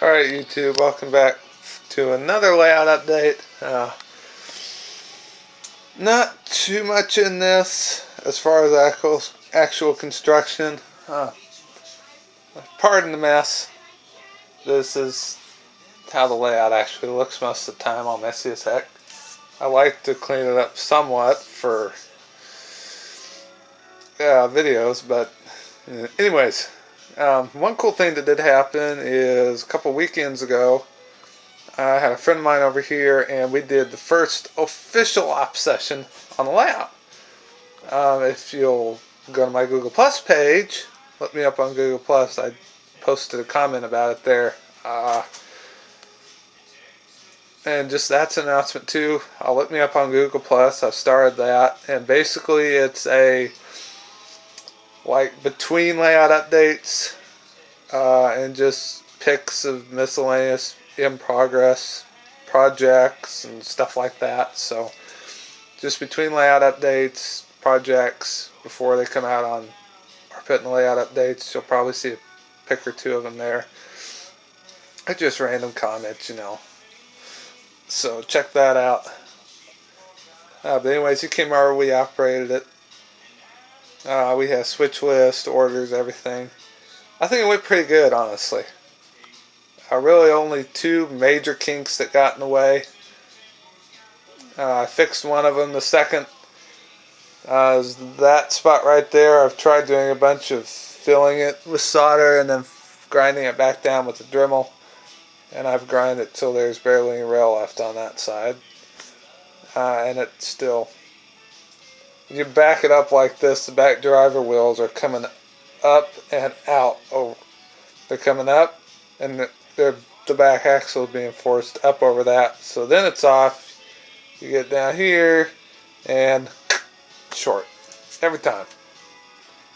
Alright YouTube, welcome back to another layout update. Not too much in this as far as actual construction. Pardon the mess. This is how the layout actually looks most of the time, all messy as heck. I like to clean it up somewhat for videos, but anyways. One cool thing that did happen is a couple weekends ago, I had a friend of mine over here and we did the first official op session on the layout. If you'll go to my Google Plus page, look me up on Google Plus. I posted a comment about it there. And just that's an announcement too. I'll look me up on Google Plus. I've started that, and basically it's a between layout updates and just pics of miscellaneous in progress projects and stuff like that. So just between layout updates, projects before they come out on or put in the layout updates, you'll probably see a pic or two of them there. It's just random comments, you know. So check that out. But anyways, he came over, we operated it. We had switch list, orders, everything. I think it went pretty good, honestly. Really only two major kinks that got in the way. I fixed one of them. The second is that spot right there. I've tried doing a bunch of filling it with solder and then grinding it back down with a Dremel. And I've grinded it till there's barely any rail left on that side. And it's still... You back it up like this, the back driver wheels are coming up and out. Oh, they're coming up, and the back axle is being forced up over that. So then it's off. You get down here, and short. Every time.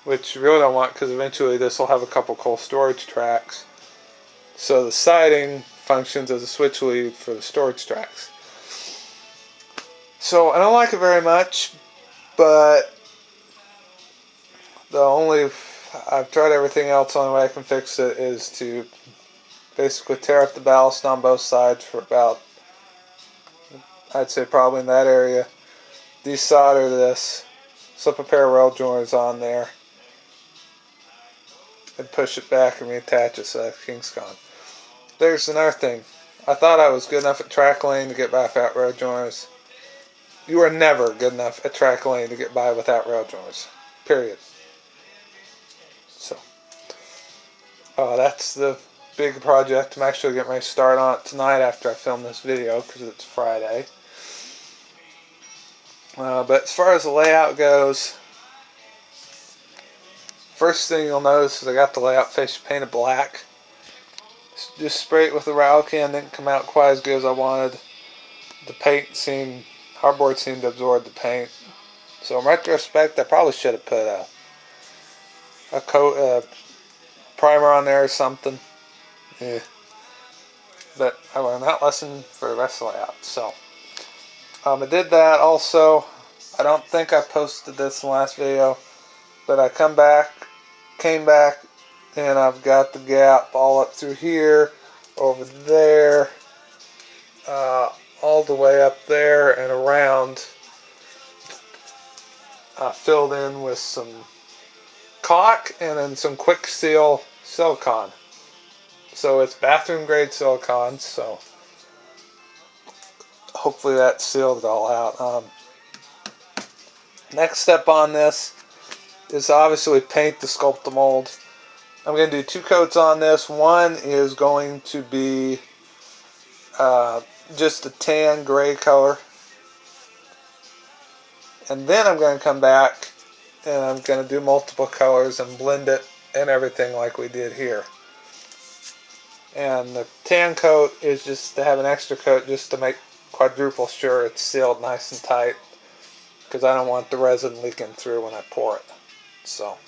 Which you really don't want, because eventually this will have a couple cold storage tracks. So the siding functions as a switch lead for the storage tracks. So I don't like it very much. But I've tried everything else. The only way I can fix it is to basically tear up the ballast on both sides for about, I'd say probably in that area, desolder this, slip a pair of rail joiners on there, and push it back and reattach it so that kink's gone. There's another thing. I thought I was good enough at track lane to get by without rail joiners. You are never good enough at track lane to get by without rail joiners. Period. So, that's the big project. I'm actually getting ready to start on it tonight after I film this video because it's Friday. But as far as the layout goes, first thing you'll notice is I got the layout fascia painted black. Just sprayed it with the Ralcan, didn't come out quite as good as I wanted. The paint seemed... Hardboard seemed to absorb the paint. So in retrospect, I probably should have put a coat, primer on there or something. Yeah. But I learned that lesson for the rest of the layout. So I did that also. I don't think I posted this in the last video, but I came back, and I've got the gap all up through here, over there, all the way up there and around, filled in with some caulk and then some quick seal silicone. So it's bathroom grade silicone, so hopefully that sealed it all out. Next step on this is obviously paint the sculpt the mold. I'm going to do two coats on this. One is going to be just a tan gray color, and then I'm going to come back and I'm going to do multiple colors and blend it and everything like we did here. And the tan coat is just to have an extra coat just to make quadruple sure it's sealed nice and tight, because I don't want the resin leaking through when I pour it. So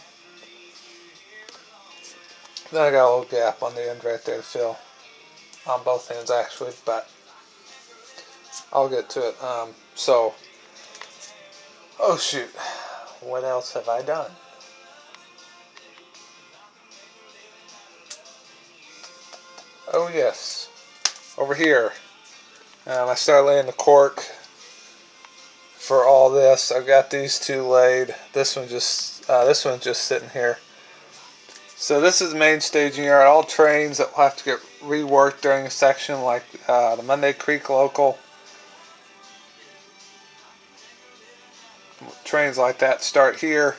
then I got a little gap on the end right there to fill on both ends actually, but I'll get to it. Oh shoot, what else have I done? Oh yes, over here. I started laying the cork for all this. I've got these two laid. This one's just sitting here. So this is the main staging yard. All trains that will have to get reworked during a section, like the Monday Creek local. Trains like that start here,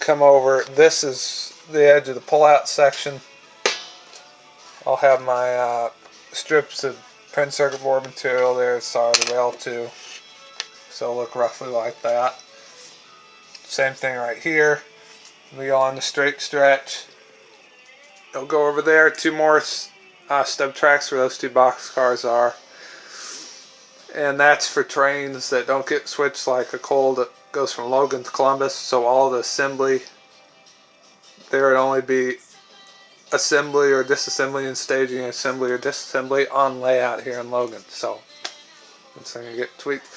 come over. This is the edge of the pull-out section. I'll have my strips of printed circuit board material there, solder the rail too. So it'll look roughly like that. Same thing right here. We go on the straight stretch. It'll go over there. Two more stub tracks where those two box cars are. And that's for trains that don't get switched, like a coal that goes from Logan to Columbus. So all the assembly, there would only be assembly or disassembly and staging, assembly or disassembly on layout here in Logan. So it's going to get tweaked.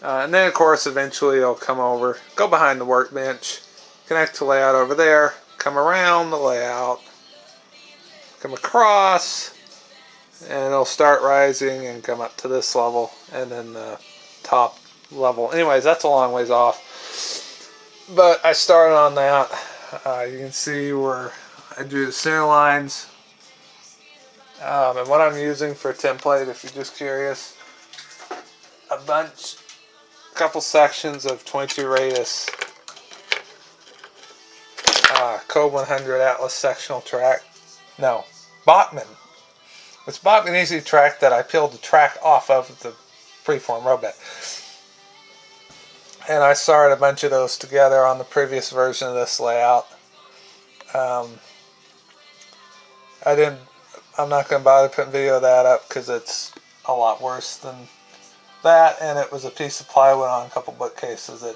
And then of course eventually it'll come over, go behind the workbench, connect to layout over there, come around the layout, come across, and it'll start rising and come up to this level, and then the top level. Anyways, that's a long ways off, but I started on that. You can see where I drew the center lines, and what I'm using for a template, if you're just curious, a couple sections of 22 radius Code 100 Atlas sectional track. No, Bachmann. It's Bachmann Easy Track that I peeled the track off of the preform roadbed. And I started a bunch of those together on the previous version of this layout. I'm not going to bother putting video of that up because it's a lot worse than that, and it was a piece of plywood on a couple bookcases that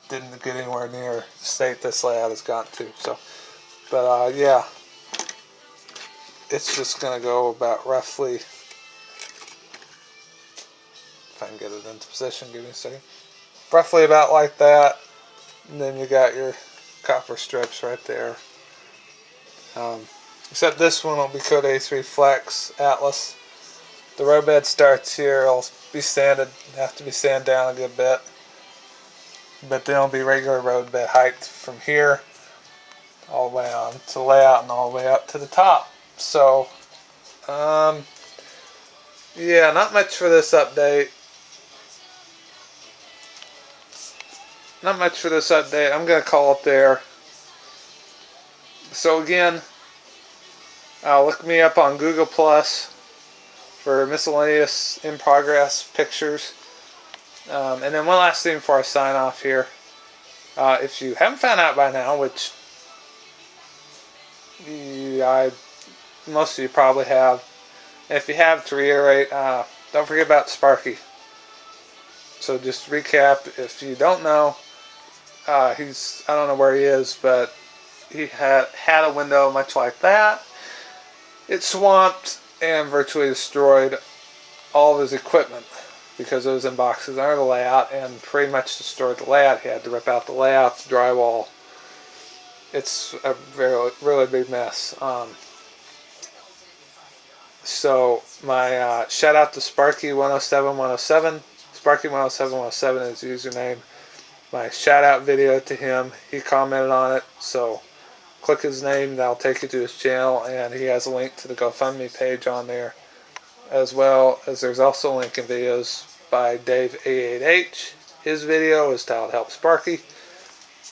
didn't get anywhere near the state this layout has gotten to. So, but yeah, it's just going to go about roughly, if I can get it into position, give me a second, roughly about like that, and then you got your copper strips right there. Except this one will be Code A3 Flex Atlas. The roadbed starts here. It'll be sanded, have to be sanded down a good bit, but then it'll be regular roadbed height from here all the way on to layout and all the way up to the top. So yeah, not much for this update. I'm going to call it there. So again, look me up on Google Plus for miscellaneous in progress pictures. And then one last thing before I sign off here. If you haven't found out by now, which most of you probably have, and if you have, to reiterate, don't forget about Sparky. So just to recap, if you don't know, I don't know where he is, but he had a window much like that. It swamped and virtually destroyed all of his equipment because it was in boxes under the layout, and pretty much destroyed the layout. He had to rip out the layout, the drywall. It's a really big mess. So my shout out to Sparky107107. Sparky107107 is his username. My shout out video to him. He commented on it, so click his name, that'll take you to his channel, and he has a link to the GoFundMe page on there, as well as there's also a link in videos by Dave A8H. His video is titled Help Sparky.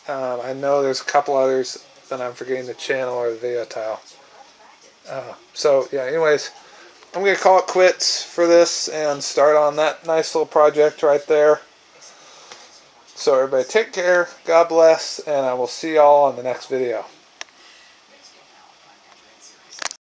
I know there's a couple others that I'm forgetting the channel or the video title. So yeah, anyways, I'm going to call it quits for this and start on that nice little project right there. So everybody take care, God bless, and I will see y'all on the next video.